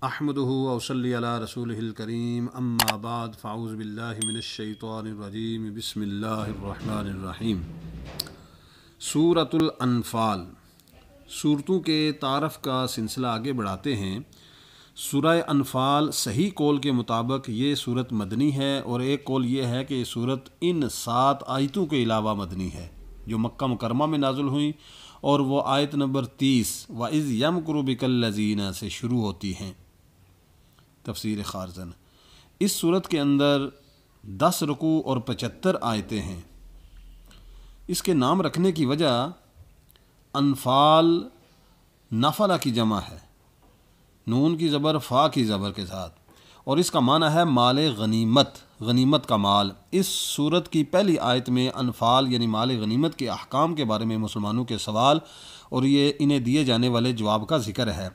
احمدہ وصلی علی رسولہ الکریم اما بعد فاعوذ باللہ من الشیطان الرجیم بسم اللہ الرحمن الرحیم۔ سورۃ الانفال، صورتوں کے تعارف کا سلسلہ آگے بڑھاتے ہیں۔ سورہ انفال صحیح قول کے مطابق یہ صورت مدنی ہے، اور ایک قول یہ ہے کہ یہ صورت ان 7 آیتوں کے علاوہ مدنی ہے جو مکہ مکرمہ میں نازل ہوئیں، اور وہ آیت نمبر 30 وَإِذْ يَمْكُرُ بِكَ الَّذِينَ سے شروع ہوتی ہیں۔ تفسیر خارزن، اس صورت کے اندر 10 رکوع اور 75 آیتیں ہیں۔ اس کے نام رکھنے کی وجہ انفال نفلہ کی جمع ہے، نون کی زبر فا کی زبر کے ساتھ، اور اس کا معنی ہے مال غنیمت، غنیمت کا مال۔ اس صورت کی پہلی آیت میں انفال یعنی مال غنیمت کے احکام کے بارے میں مسلمانوں کے سوال اور یہ انہیں دیے جانے والے جواب کا ذکر ہے۔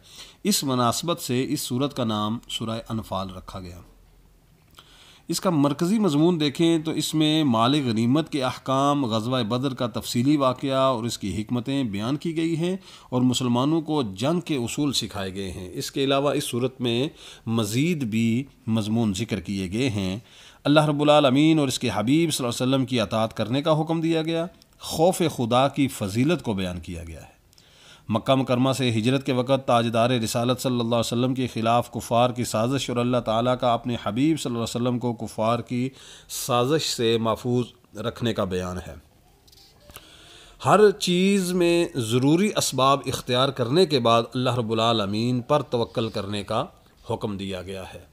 اس مناسبت سے اس صورت کا نام سورہ انفال رکھا گیا۔ اس کا مرکزی مضمون دیکھیں تو اس میں مال غنیمت کے احکام، غزوہ بدر کا تفصیلی واقعہ اور اس کی حکمتیں بیان کی گئی ہیں، اور مسلمانوں کو جنگ کے اصول سکھائے گئے ہیں۔ اس کے علاوہ اس صورت میں مزید بھی مضمون ذکر کیے گئے ہیں۔ اللہ رب العالمین اور اس کے حبیب صلی اللہ علیہ وسلم کی اطاعت کرنے کا حکم دیا گیا، خوف خدا کی فضیلت کو بیان کیا گیا ہے۔ مکہ مکرمہ سے ہجرت کے وقت تاجدار رسالت صلی اللہ علیہ وسلم کے خلاف کفار کی سازش، اور اللہ تعالیٰ کا اپنے حبیب صلی اللہ علیہ وسلم کو کفار کی سازش سے محفوظ رکھنے کا بیان ہے۔ ہر چیز میں ضروری اسباب اختیار کرنے کے بعد اللہ رب العالمین پر توکل کرنے کا حکم دیا گیا ہے۔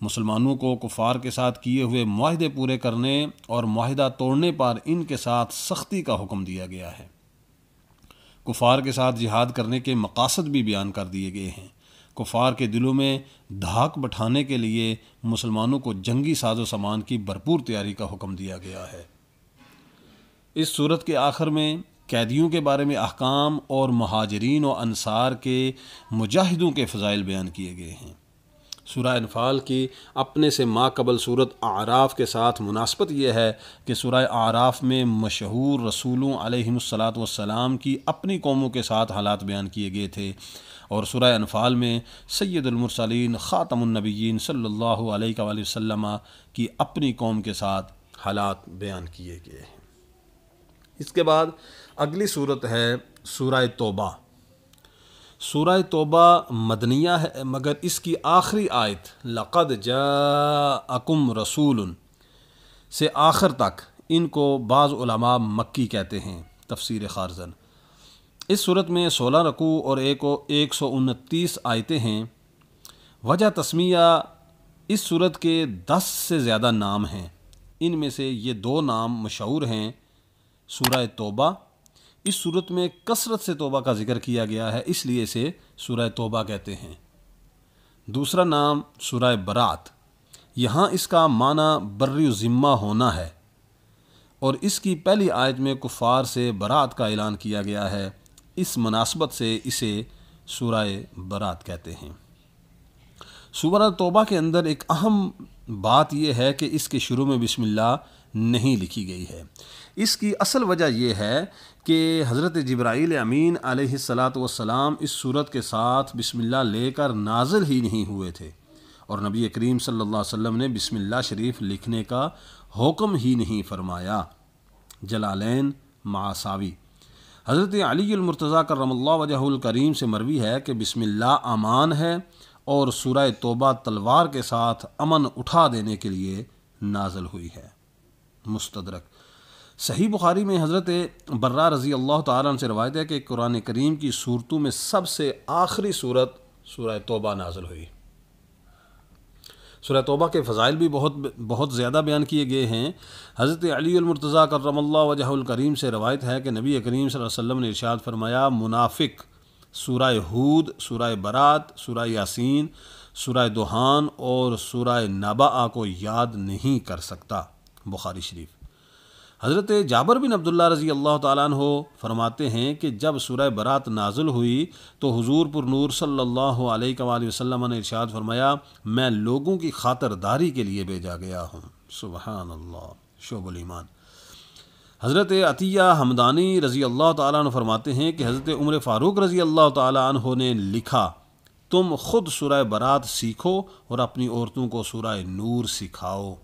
مسلمانوں کو کفار کے ساتھ کیے ہوئے معاہدے پورے کرنے اور معاہدہ توڑنے پر ان کے ساتھ سختی کا حکم دیا گیا ہے۔ کفار کے ساتھ جہاد کرنے کے مقاصد بھی بیان کر دیے گئے ہیں۔ کفار کے دلوں میں دھاک بٹھانے کے لیے مسلمانوں کو جنگی ساز و سامان کی بھرپور تیاری کا حکم دیا گیا ہے۔ اس صورت کے آخر میں قیدیوں کے بارے میں احکام اور مہاجرین و انصار کے مجاہدوں کے فضائل بیان کیے گئے ہیں۔ سورہ انفال کی اپنے سے ماقبل صورت اعراف کے ساتھ مناسبت یہ ہے کہ سورہ اعراف میں مشہور رسولوں علیہم الصلاۃ والسلام کی اپنی قوموں کے ساتھ حالات بیان کیے گئے تھے، اور سورہ انفال میں سید المرسلین خاتم النبیین صلی اللہ علیہ وآلہ وسلم کی اپنی قوم کے ساتھ حالات بیان کیے گئے ہیں۔ اس کے بعد اگلی صورت ہے سورہ توبہ۔ سورہ توبہ مدنیہ ہے، مگر اس کی آخری آیت لقد جاءکم رسول سے آخر تک ان کو بعض علماء مکی کہتے ہیں۔ تفسیر خارزن، اس صورت میں 16 رکوع اور 129 آیتیں ہیں۔ وجہ تسمیہ، اس صورت کے 10 سے زیادہ نام ہیں، ان میں سے یہ 2 نام مشہور ہیں۔ سورہ توبہ، اس صورت میں کثرت سے توبہ کا ذکر کیا گیا ہے، اس لیے اسے سورہ توبہ کہتے ہیں۔ دوسرا نام سورہ برات، یہاں اس کا معنی بری ذمہ ہونا ہے، اور اس کی پہلی آیت میں کفار سے برات کا اعلان کیا گیا ہے، اس مناسبت سے اسے سورہ برات کہتے ہیں۔ سورہ توبہ کے اندر ایک اہم بات یہ ہے کہ اس کے شروع میں بسم اللہ نہیں لکھی گئی ہے۔ اس کی اصل وجہ یہ ہے کہ حضرت جبرائیل امین علیہ الصلاۃ والسلام اس صورت کے ساتھ بسم اللہ لے کر نازل ہی نہیں ہوئے تھے، اور نبی کریم صلی اللہ علیہ وسلم نے بسم اللہ شریف لکھنے کا حکم ہی نہیں فرمایا۔ جلالین معاصاوی، حضرت علی المرتضیٰ کرم اللہ وجہہ الکریم سے مروی ہے کہ بسم اللہ امان ہے، اور سورہ توبہ تلوار کے ساتھ امن اٹھا دینے کے لیے نازل ہوئی ہے۔ مستدرک، صحیح بخاری میں حضرت برہ رضی اللہ تعالیٰ عنہ سے روایت ہے کہ قرآن کریم کی صورتوں میں سب سے آخری صورت سورہ توبہ نازل ہوئی۔ سورہ توبہ کے فضائل بھی بہت زیادہ بیان کیے گئے ہیں۔ حضرت علی المرتضیٰ کرم اللہ وجہہ الکریم سے روایت ہے کہ نبی کریم صلی اللہ علیہ وسلم نے ارشاد فرمایا، منافق سورہ ہود، سورہ برات، سورہ یاسین، سورہ دخان اور سورہ نبأ کو یاد نہیں کر سکتا۔ بخاری شریف۔ حضرت جابر بن عبداللہ رضی اللہ تعالیٰ عنہ فرماتے ہیں کہ جب سورہ برات نازل ہوئی تو حضور پر نور صلی اللہ علیہ وآلہ وسلم نے ارشاد فرمایا، میں لوگوں کی خاطرداری کے لیے بھیجا گیا ہوں۔ سبحان اللہ، شعب الایمان۔ حضرت عطیہ حمدانی رضی اللہ تعالیٰ عنہ فرماتے ہیں کہ حضرت عمر فاروق رضی اللہ تعالیٰ عنہ نے لکھا تم خود سورہ برات سیکھو اور اپنی عورتوں کو سورہ نور سکھاؤ۔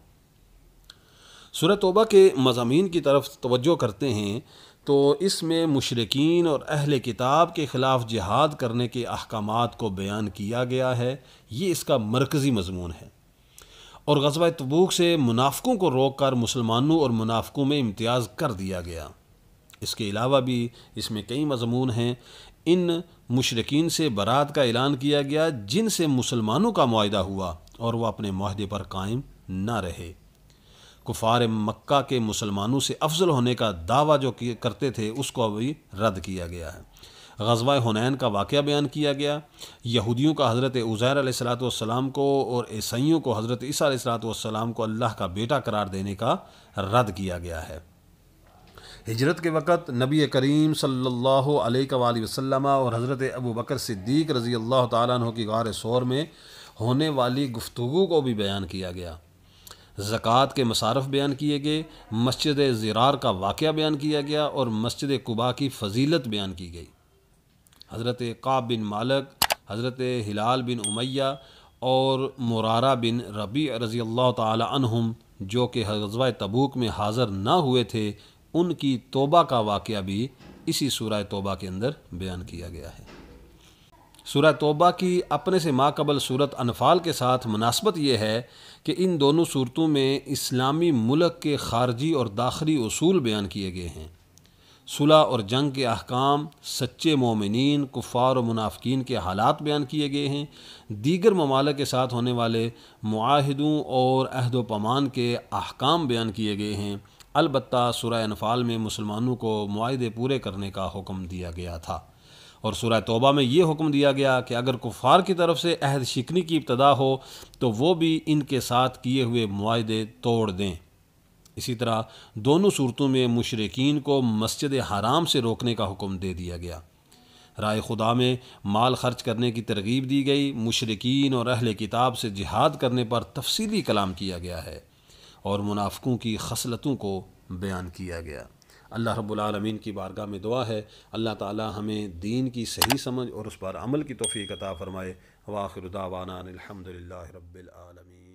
سورہ توبہ کے مضامین کی طرف توجہ کرتے ہیں تو اس میں مشرکین اور اہل کتاب کے خلاف جہاد کرنے کے احکامات کو بیان کیا گیا ہے، یہ اس کا مرکزی مضمون ہے۔ اور غزوہ تبوک سے منافقوں کو روک کر مسلمانوں اور منافقوں میں امتیاز کر دیا گیا۔ اس کے علاوہ بھی اس میں کئی مضمون ہیں۔ ان مشرکین سے برات کا اعلان کیا گیا جن سے مسلمانوں کا معاہدہ ہوا اور وہ اپنے معاہدے پر قائم نہ رہے۔ کفار مکہ کے مسلمانوں سے افضل ہونے کا دعویٰ جو کرتے تھے اس کو ابھی رد کیا گیا ہے۔ غزوہ حنین کا واقعہ بیان کیا گیا۔ یہودیوں کا حضرت عزیر علیہ السلام کو اور عیسائیوں کو حضرت عیسیٰ علیہ السلام کو اللہ کا بیٹا قرار دینے کا رد کیا گیا ہے۔ ہجرت کے وقت نبی کریم صلی اللہ علیہ وآلہ وسلم اور حضرت ابوبکر صدیق رضی اللہ تعالیٰ عنہ کی غار ثور میں ہونے والی گفتگو کو بھی بیان کیا گیا۔ زکوٰۃ کے مصارف بیان کیے گئے، مسجد زرار کا واقعہ بیان کیا گیا اور مسجد قباء کی فضیلت بیان کی گئی۔ حضرت کعب بن مالک، حضرت ہلال بن امیہ اور مرارہ بن ربیع رضی اللہ تعالی عنہم جو کہ غزوہ تبوک میں حاضر نہ ہوئے تھے، ان کی توبہ کا واقعہ بھی اسی سورہ توبہ کے اندر بیان کیا گیا ہے۔ سورہ توبہ کی اپنے سے ماقبل سورت انفال کے ساتھ مناسبت یہ ہے کہ ان دونوں صورتوں میں اسلامی ملک کے خارجی اور داخلی اصول بیان کیے گئے ہیں۔ صلح اور جنگ کے احکام، سچے مومنین، کفار و منافقین کے حالات بیان کیے گئے ہیں۔ دیگر ممالک کے ساتھ ہونے والے معاہدوں اور عہد و پیمان کے احکام بیان کیے گئے ہیں۔ البتہ سورہ انفال میں مسلمانوں کو معاہدے پورے کرنے کا حکم دیا گیا تھا، اور سورہ توبہ میں یہ حکم دیا گیا کہ اگر کفار کی طرف سے عہد شکنی کی ابتدا ہو تو وہ بھی ان کے ساتھ کیے ہوئے معاہدے توڑ دیں۔ اسی طرح دونوں صورتوں میں مشرکین کو مسجد حرام سے روکنے کا حکم دے دیا گیا۔ رائے خدا میں مال خرچ کرنے کی ترغیب دی گئی۔ مشرکین اور اہل کتاب سے جہاد کرنے پر تفصیلی کلام کیا گیا ہے اور منافقوں کی خصلتوں کو بیان کیا گیا۔ اللہ رب العالمین کی بارگاہ میں دعا ہے اللہ تعالی ہمیں دین کی صحیح سمجھ اور اس پر عمل کی توفیق عطا فرمائے۔ وآخر دعوانا الحمدللہ رب العالمین۔